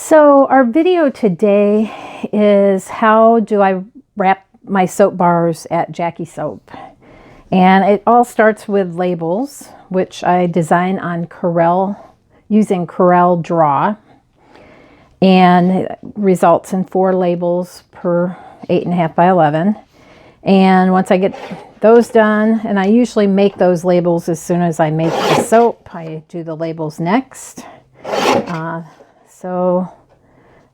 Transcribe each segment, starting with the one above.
So our video today is how do I wrap my soap bars at Jackie Soap. And it all starts with labels, which I design on Corel, using Corel Draw. And it results in 4 labels per 8.5 by 11. And once I get those done, and I usually make those labels as soon as I make the soap, I do the labels next. So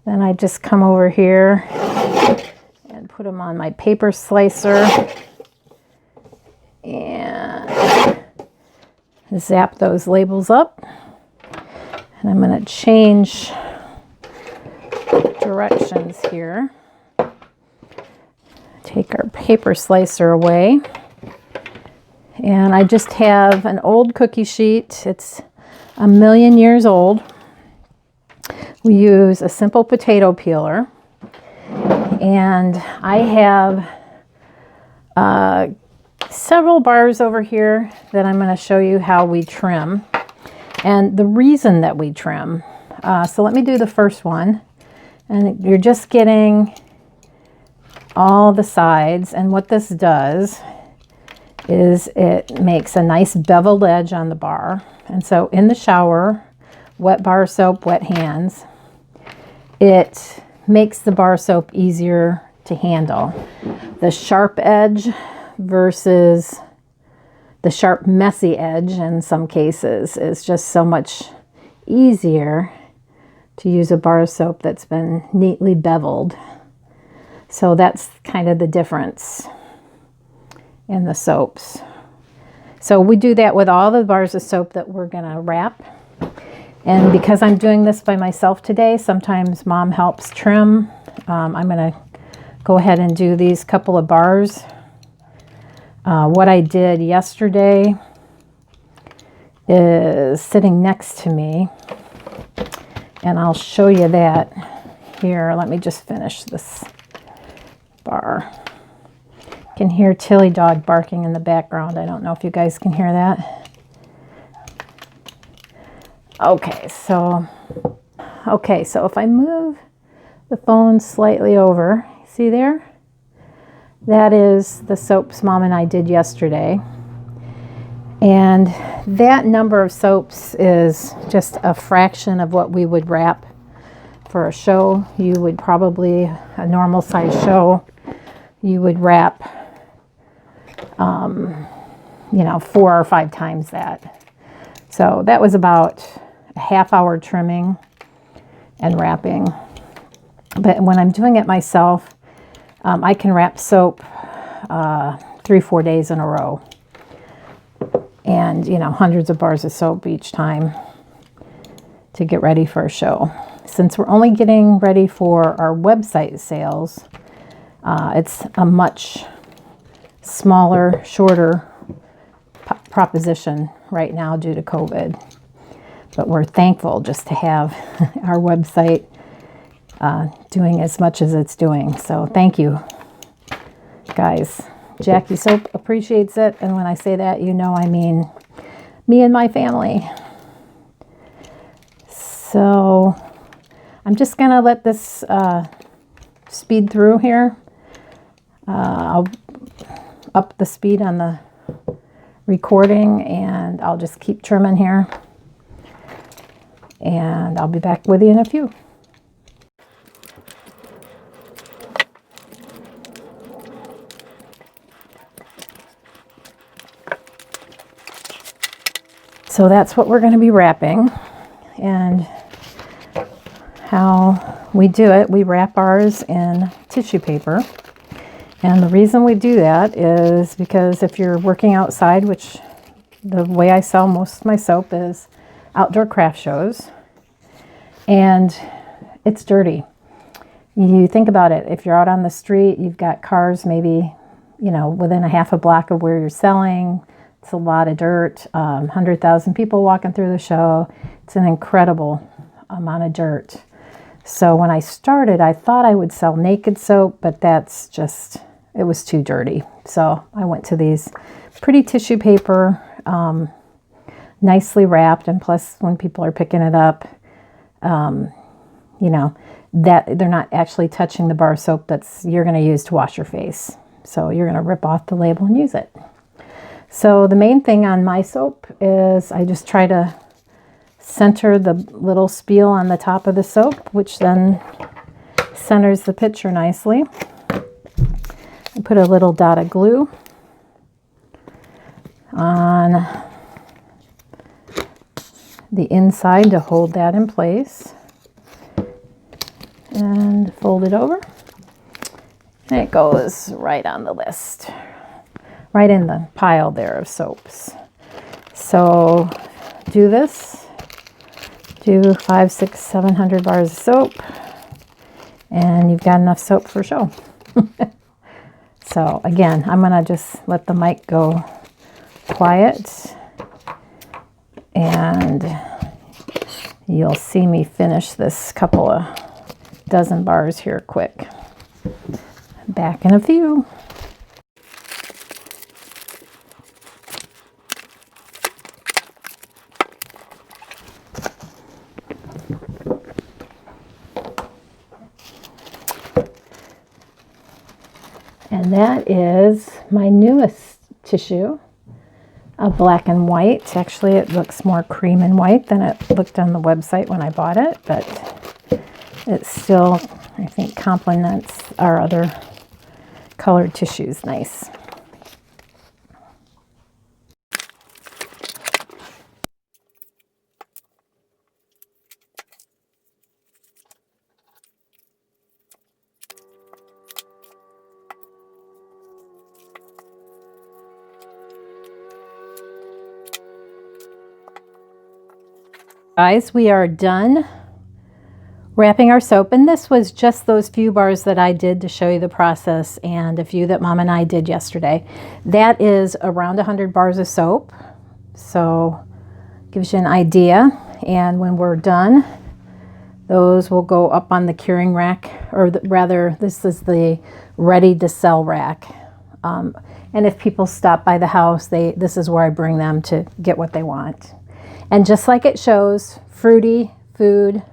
then I just come over here and put them on my paper slicer and zap those labels up. And I'm going to change directions here. Take our paper slicer away. And I just have an old cookie sheet. It's 1,000,000 years old. We use a simple potato peeler, and I have several bars over here that I'm going to show you how we trim and the reason that we trim. So let me do the first one, and you're just getting all the sides, and what this does is it makes a nice beveled edge on the bar. And so in the shower, wet bar soap, wet hands, it makes the bar soap easier to handle. The sharp edge versus the sharp, messy edge in some cases is just so much easier to use a bar soap that's been neatly beveled. So that's kind of the difference in the soaps. So we do that with all the bars of soap that we're going to wrap. And because I'm doing this by myself today, sometimes Mom helps trim. I'm going to go ahead and do these couple of bars. What I did yesterday is sitting next to me, and I'll show you that here. Let me just finish this bar. You can hear Tilly dog barking in the background. I don't know if you guys can hear that. Okay, so if I move the phone slightly over, see there? That is the soaps Mom and I did yesterday. And that number of soaps is just a fraction of what we would wrap for a show. You would probably, a normal size show, you would wrap, 4 or 5 times that. So that was about a half-hour trimming and wrapping. But when I'm doing it myself, I can wrap soap 3-4 days in a row. And, hundreds of bars of soap each time to get ready for a show. Since we're only getting ready for our website sales, it's a much smaller, shorter proposition right now due to COVID. But we're thankful just to have our website doing as much as it's doing. So thank you, guys. Jackie Soap appreciates it. And when I say that, I mean me and my family. So I'm just going to let this speed through here. I'll up the speed on the recording, and I'll just keep trimming here. And I'll be back with you in a few. So that's what we're going to be wrapping. And how we do it, we wrap ours in tissue paper. And the reason we do that is because if you're working outside, which the way I sell most of my soap is outdoor craft shows, and it's dirty. You think about it. If you're out on the street, you've got cars maybe, within a half a block of where you're selling. It's a lot of dirt. 100,000 people walking through the show. It's an incredible amount of dirt. So when I started, I thought I would sell naked soap, but it was too dirty. So I went to these pretty tissue paper, nicely wrapped, and plus when people are picking it up, you know, that they're not actually touching the bar soap you're going to use to wash your face. So you're going to rip off the label and use it. So the main thing on my soap is I just try to center the little spiel on the top of the soap, which then centers the picture nicely. I put a little dot of glue on the inside to hold that in place, and fold it over, and it goes right on the list, right in the pile there of soaps. So do this, do 500, 600, 700 bars of soap, and you've got enough soap for show. So again, I'm gonna just let the mic go quiet, and you'll see me finish this couple of dozen bars here quick. Back in a few. And that is my newest tissue, a black and white. Actually, it looks more cream and white than it looked on the website when I bought it, but it still, I think, complements our other colored tissues nice. Guys, we are done wrapping our soap, and this was just those few bars that I did to show you the process, and a few that Mom and I did yesterday. That is around 100 bars of soap, so gives you an idea. And when we're done, those will go up on the curing rack, or rather this is the ready to sell rack. And if people stop by the house, this is where I bring them to get what they want. And just like it shows, fruity, food,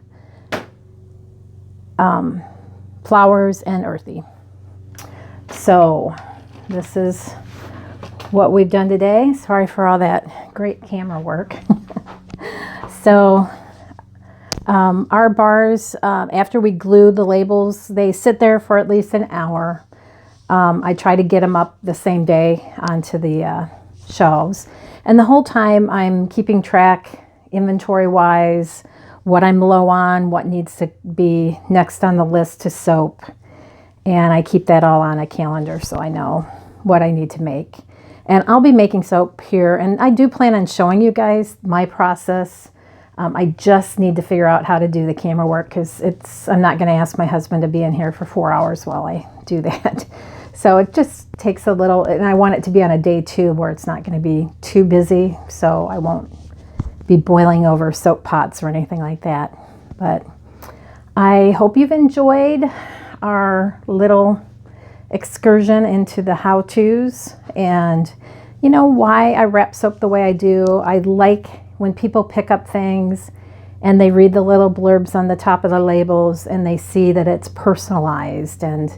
flowers, and earthy. So this is what we've done today. Sorry for all that great camera work. So our bars, after we glue the labels, they sit there for at least an hour. I try to get them up the same day onto the shelves. And the whole time I'm keeping track, inventory-wise, what I'm low on, what needs to be next on the list to soap. And I keep that all on a calendar so I know what I need to make. And I'll be making soap here, and I do plan on showing you guys my process. I just need to figure out how to do the camera work, because I'm not going to ask my husband to be in here for 4 hours while I do that. So it just takes a little, and I want it to be on a day too where it's not going to be too busy, so I won't be boiling over soap pots or anything like that. But I hope you've enjoyed our little excursion into the how-tos, and you know why I wrap soap the way I do. I like when people pick up things and they read the little blurbs on the top of the labels and they see that it's personalized, and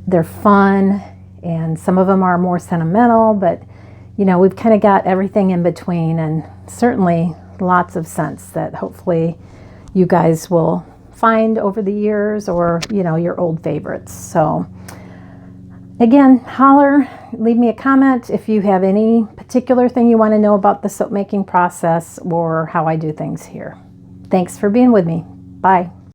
they're fun, and some of them are more sentimental, but you know, we've kind of got everything in between, and certainly lots of scents that hopefully you guys will find over the years, or you know, your old favorites. So again, holler, leave me a comment if you have any particular thing you want to know about the soap making process or how I do things here. Thanks for being with me. Bye.